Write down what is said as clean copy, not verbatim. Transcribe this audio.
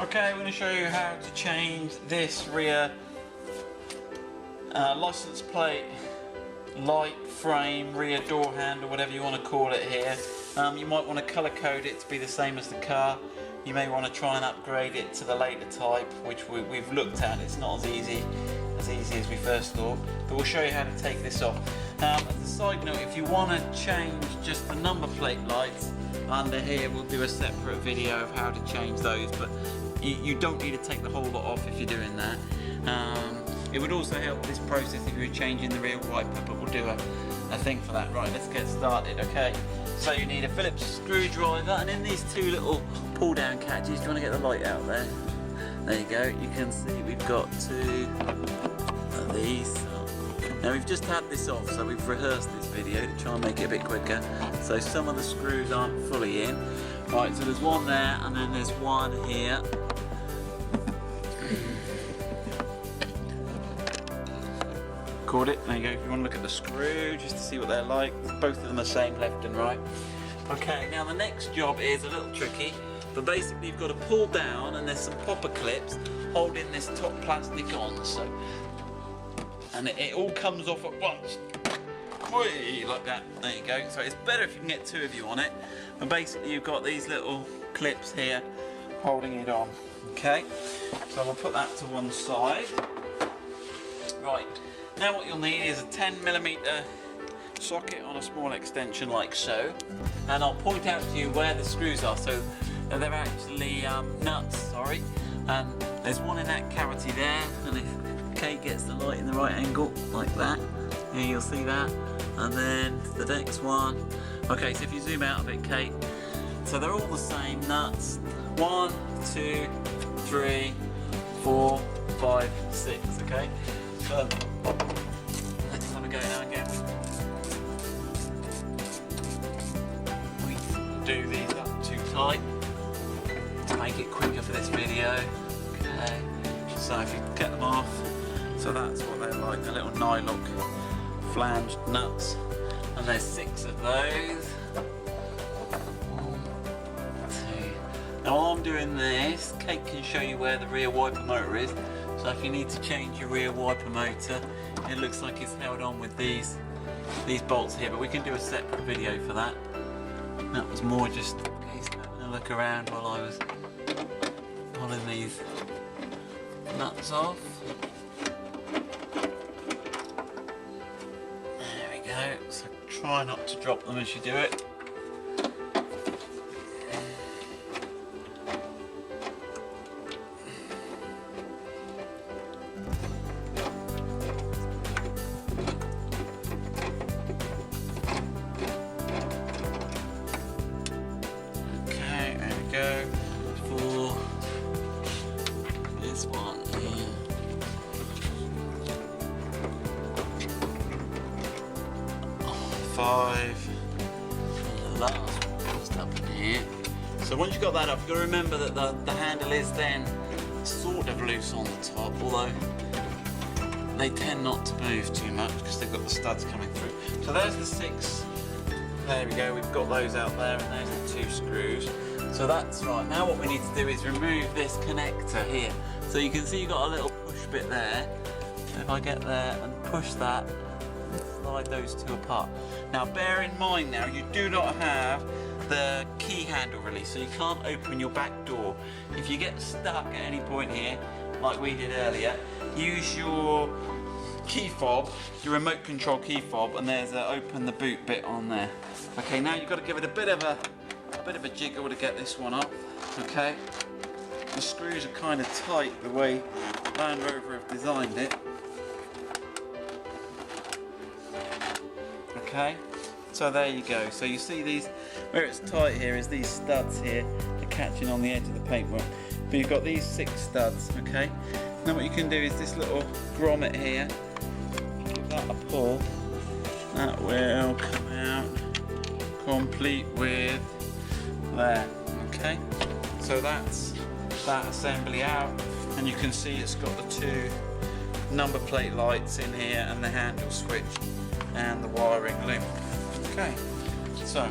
Okay, I'm going to show you how to change this rear license plate, light, frame, rear door handle, whatever you want to call it here. You might want to colour code it to be the same as the car. You may want to try and upgrade it to the later type, which we've looked at. It's not as easy as we first thought, but we'll show you how to take this off. As a side note, if you want to change just the number plate lights under here, we'll do a separate video of how to change those, but you don't need to take the whole lot off if you're doing that. It would also help this process if you were changing the rear wiper, but we'll do a thing for that. Right, let's get started. Okay, so you need a Phillips screwdriver, and in these two little pull down catches, do you want to get the light out there? There you go, you can see we've got two of these. Now we've just had this off, so we've rehearsed this video to try and make it a bit quicker. So some of the screws aren't fully in. Right, so there's one there, and then there's one here. Caught it, there you go. If you want to look at the screw, just to see what they're like, both of them are the same left and right. Okay, now the next job is a little tricky, but basically you've got to pull down, and there's some popper clips holding this top plastic on, so, and it all comes off at once. Like that, there you go. So it's better if you can get two of you on it, and basically you've got these little clips here holding it on. Okay, so we'll put that to one side. Right, now what you'll need is a 10mm socket on a small extension like so, and I'll point out to you where the screws are. So they're actually nuts, sorry, and there's one in that cavity there, and if Kate gets the light in the right angle like that, here you'll see that, and then the next one. Okay, so if you zoom out a bit, Kate, so they're all the same nuts. 1, 2, 3, 4, 5, 6. Okay, so let's have a go now again. We do these up too tight to make it quicker for this video. Okay, so if you get them off, so that's what they're like, the little nylock flanged nuts, and there's 6 of those. 1, 2. Now while I'm doing this, Kate can show you where the rear wiper motor is. So if you need to change your rear wiper motor, it looks like it's held on with these bolts here, but we can do a separate video for that. That was more just in case having a look around while I was pulling these nuts off. There we go, so try not to drop them as you do it. Okay, there we go. For this one here. 5, and the last one just up in here. So once you've got that up, you've got to remember that the handle is then sort of loose on the top, although they tend not to move too much because they've got the studs coming through. So there's the 6. There we go, we've got those out there, and there's the 2 screws. So that's right. Now what we need to do is remove this connector here. So you can see you've got a little push bit there. So if I get there and push that, slide those 2 apart. Now bear in mind now, you do not have the key handle release, so you can't open your back door. If you get stuck at any point here, like we did earlier, use your key fob, your remote control key fob, and there's a open the boot bit on there. Okay, now you've got to give it a bit of a jiggle to get this one up. Okay, the screws are kind of tight the way Land Rover have designed it. Okay, so there you go. So you see these, where it's tight here is these studs here, they're catching on the edge of the paintwork. But you've got these 6 studs, okay? Now what you can do is this little grommet here, give that a pull, that will come out complete with there, okay? So that's that assembly out, and you can see it's got the 2 number plate lights in here and the handle switch and the wiring loop. Okay, so